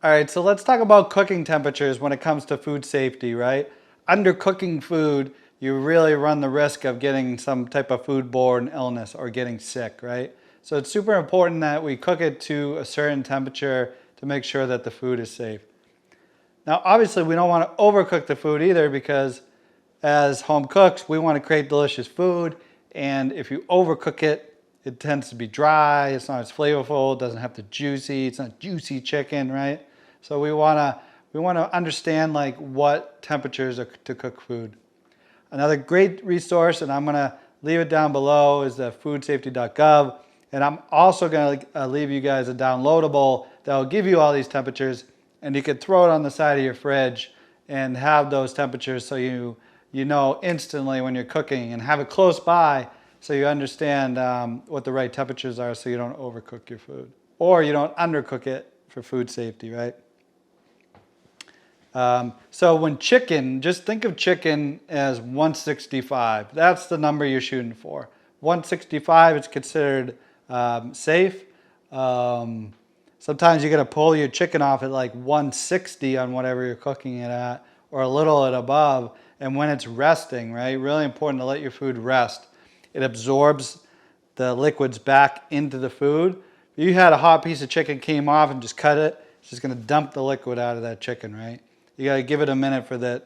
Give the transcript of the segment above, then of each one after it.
All right, so let's talk about cooking temperatures when it comes to food safety, right? Undercooking food, you really run the risk of getting some type of foodborne illness or getting sick, right? So it's super important that we cook it to a certain temperature to make sure that the food is safe. Now, obviously, we don't want to overcook the food either because as home cooks, we want to create delicious food. And if you overcook it, it tends to be dry. It's not as flavorful. It doesn't have the juicy. It's not juicy chicken, right? So we want to understand like what temperatures are to cook food. Another great resource, and I'm going to leave it down below, is the foodsafety.gov. And I'm also going to leave you guys a downloadable that will give you all these temperatures, and you can throw it on the side of your fridge and have those temperatures so you know instantly when you're cooking, and have it close by so you understand what the right temperatures are so you don't overcook your food or you don't undercook it for food safety, right? So when chicken, just think of chicken as 165. That's the number you're shooting for. 165 is considered safe. Sometimes you got to pull your chicken off at like 160 on whatever you're cooking it at, or a little at above. And when it's resting, right? Really important to let your food rest. It absorbs the liquids back into the food. If you had a hot piece of chicken, came off and just cut it, it's just going to dump the liquid out of that chicken, right? You got to give it a minute for the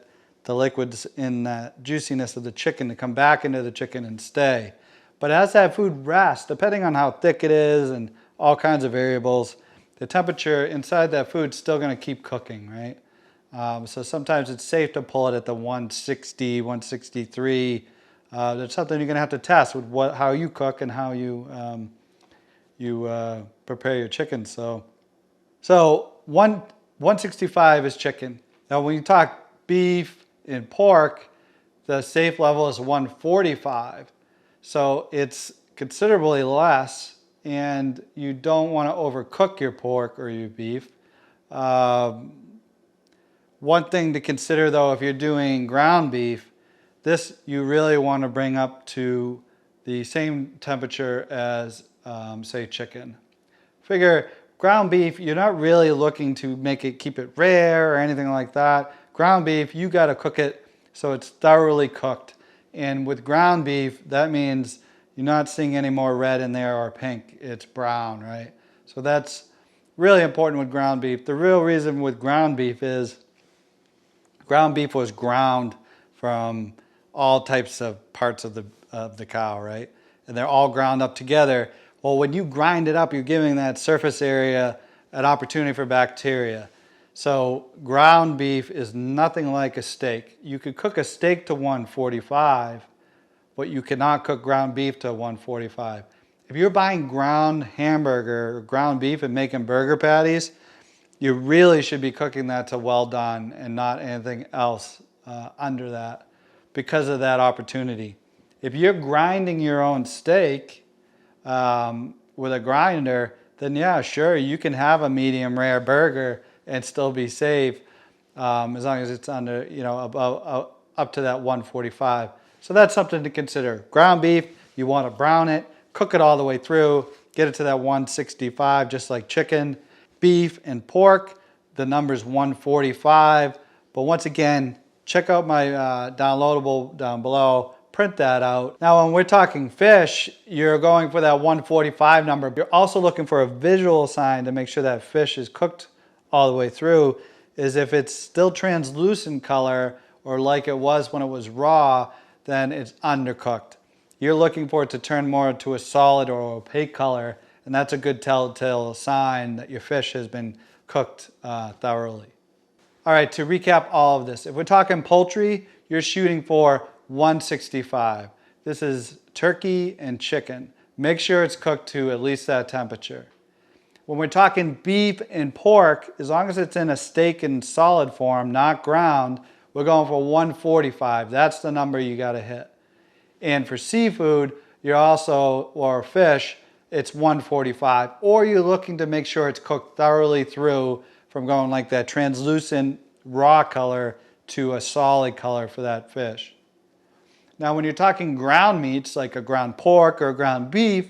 liquids in that juiciness of the chicken to come back into the chicken and stay. But as that food rests, depending on how thick it is and all kinds of variables, the temperature inside that food is still going to keep cooking, right? So sometimes it's safe to pull it at the 160, 163. That's something you're going to have to test with how you cook and how you prepare your chicken. So 165 is chicken. Now, when you talk beef and pork, the safe level is 145. So it's considerably less, and you don't want to overcook your pork or your beef. One thing to consider, though, if you're doing ground beef, this you really want to bring up to the same temperature as, say, chicken. Figure ground beef, you're not really looking to keep it rare or anything like that. Ground beef, you got to cook it so it's thoroughly cooked. And with ground beef, that means you're not seeing any more red in there or pink. It's brown, right? So that's really important with ground beef. The real reason with ground beef is ground beef was ground from all types of parts of the cow, right? And they're all ground up together. Well, when you grind it up, you're giving that surface area an opportunity for bacteria. So ground beef is nothing like a steak. You could cook a steak to 145, but you cannot cook ground beef to 145. If you're buying ground hamburger or ground beef and making burger patties, you really should be cooking that to well done and not anything else under that because of that opportunity. If you're grinding your own steak with a grinder, then yeah, sure, you can have a medium rare burger and still be safe as long as it's under, up to that 145. So that's something to consider. Ground beef, you want to brown it, cook it all the way through, get it to that 165 just like chicken. Beef and pork, the number's 145. But once again, check out my downloadable down below. Print that out. Now, when we're talking fish, you're going for that 145 number. You're also looking for a visual sign to make sure that fish is cooked all the way through, is if it's still translucent color or like it was when it was raw, then it's undercooked. You're looking for it to turn more into a solid or opaque color, and that's a good telltale sign that your fish has been cooked thoroughly. All right, to recap all of this, if we're talking poultry, you're shooting for 165. This is turkey and chicken. Make sure it's cooked to at least that temperature. When we're talking beef and pork, as long as it's in a steak in solid form, not ground, we're going for 145. That's the number you got to hit. And for seafood, or fish, it's 145. Or you're looking to make sure it's cooked thoroughly through from going like that translucent raw color to a solid color for that fish. Now, when you're talking ground meats, like a ground pork or ground beef,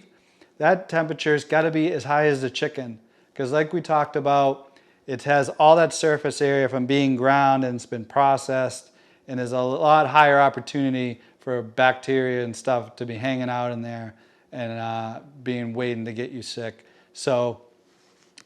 that temperature's got to be as high as the chicken. Because like we talked about, It has all that surface area from being ground and it's been processed, and there's a lot higher opportunity for bacteria and stuff to be hanging out in there and being waiting to get you sick. So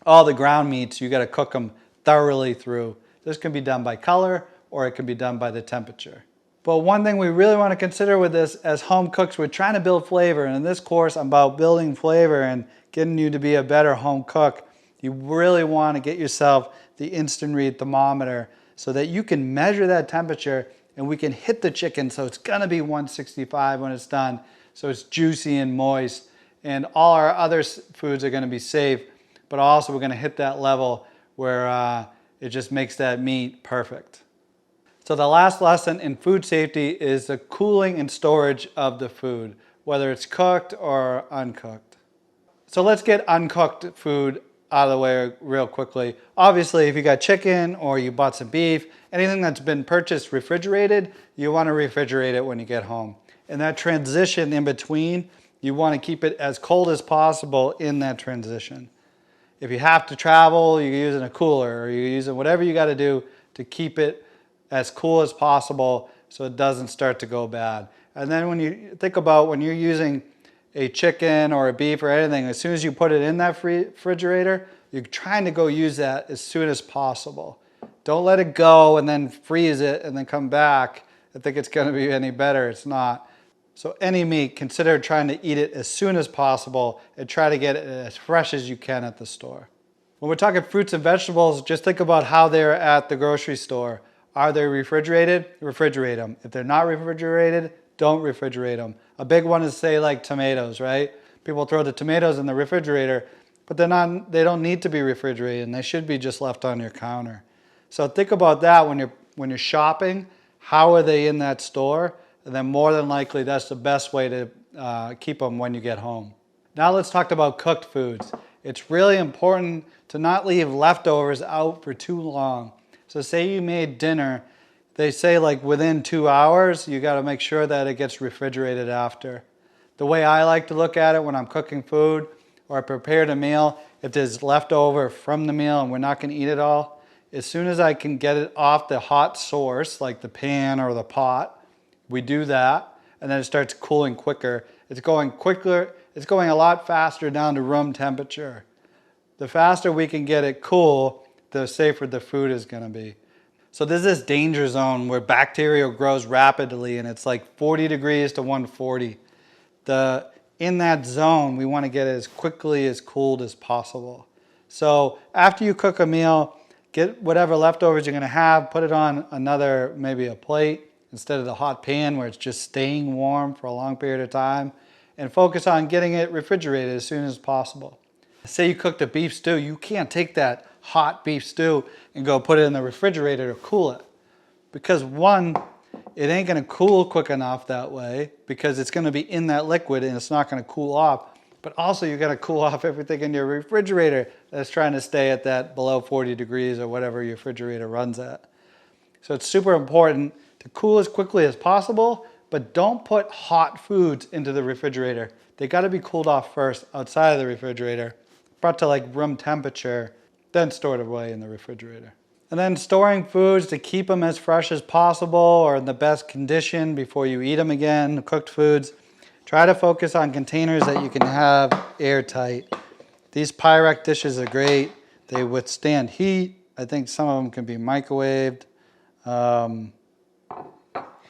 all the ground meats, you got to cook them thoroughly through. This can be done by color or it can be done by the temperature. But one thing we really want to consider with this as home cooks, we're trying to build flavor. And in this course, I'm about building flavor and getting you to be a better home cook. You really want to get yourself the instant read thermometer so that you can measure that temperature and we can hit the chicken so it's going to be 165 when it's done, so it's juicy and moist. And all our other foods are going to be safe, but also we're going to hit that level where it just makes that meat perfect. So the last lesson in food safety is the cooling and storage of the food, whether it's cooked or uncooked. So let's get uncooked food out of the way real quickly. Obviously, if you got chicken or you bought some beef, anything that's been purchased refrigerated, you want to refrigerate it when you get home. And that transition in between, you want to keep it as cold as possible in that transition. If you have to travel, you're using a cooler or you're using whatever you got to do to keep it as cool as possible so it doesn't start to go bad. And then when you think about when you're using a chicken or a beef or anything, as soon as you put it in that refrigerator, you're trying to go use that as soon as possible. Don't let it go and then freeze it and then come back and think it's going to be any better. It's not. So any meat, consider trying to eat it as soon as possible and try to get it as fresh as you can at the store. When we're talking fruits and vegetables, just think about how they're at the grocery store. Are they refrigerated? Refrigerate them. If they're not refrigerated, don't refrigerate them. A big one is, say, like tomatoes, right? People throw the tomatoes in the refrigerator, but they don't need to be refrigerated and they should be just left on your counter. So think about that when you're shopping. How are they in that store? And then more than likely, that's the best way to keep them when you get home. Now let's talk about cooked foods. It's really important to not leave leftovers out for too long. So say you made dinner, they say like within 2 hours, you got to make sure that it gets refrigerated after. The way I like to look at it when I'm cooking food or I prepared a meal, if there's leftover from the meal and we're not going to eat it all, as soon as I can get it off the hot source, like the pan or the pot, we do that, and then it starts cooling quicker. It's going quicker, it's going a lot faster down to room temperature. The faster we can get it cool, the safer the food is going to be. So there's this danger zone where bacteria grows rapidly and it's like 40 degrees to 140. In that zone, we want to get it as quickly as cooled as possible. So after you cook a meal, get whatever leftovers you're going to have, put it on another, maybe a plate instead of the hot pan where it's just staying warm for a long period of time, and focus on getting it refrigerated as soon as possible. Say you cooked a beef stew, you can't take that hot beef stew and go put it in the refrigerator to cool it. Because one, it ain't going to cool quick enough that way because it's going to be in that liquid and it's not going to cool off. But also you got to cool off everything in your refrigerator that's trying to stay at that below 40 degrees or whatever your refrigerator runs at. So it's super important to cool as quickly as possible, but don't put hot foods into the refrigerator. They got to be cooled off first outside of the refrigerator, brought to like room temperature, then stored away in the refrigerator. And then storing foods to keep them as fresh as possible or in the best condition before you eat them again, cooked foods. Try to focus on containers that you can have airtight. These Pyrex dishes are great. They withstand heat. I think some of them can be microwaved.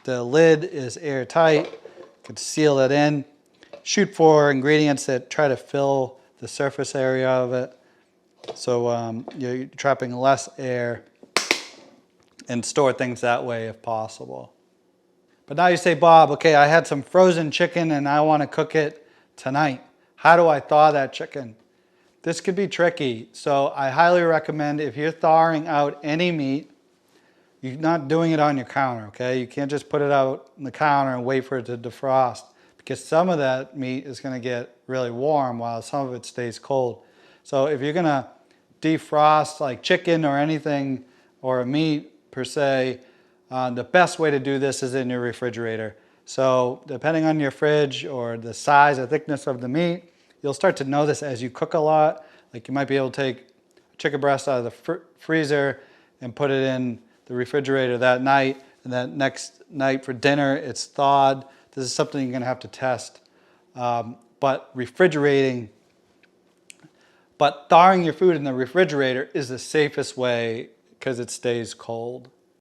The lid is airtight. You can seal it in. Shoot for ingredients that try to fill the surface area of it. So you're trapping less air, and store things that way if possible. But now you say, Bob, okay, I had some frozen chicken and I want to cook it tonight. How do I thaw that chicken? This could be tricky. So I highly recommend if you're thawing out any meat, you're not doing it on your counter, okay? You can't just put it out on the counter and wait for it to defrost because some of that meat is going to get really warm while some of it stays cold. So if you're going to defrost like chicken or anything or a meat per se, the best way to do this is in your refrigerator. So depending on your fridge or the size or thickness of the meat, you'll start to know this as you cook a lot. Like you might be able to take chicken breast out of the freezer and put it in the refrigerator that night, and then next night for dinner it's thawed. This is something you're going to have to test. But thawing your food in the refrigerator is the safest way because it stays cold.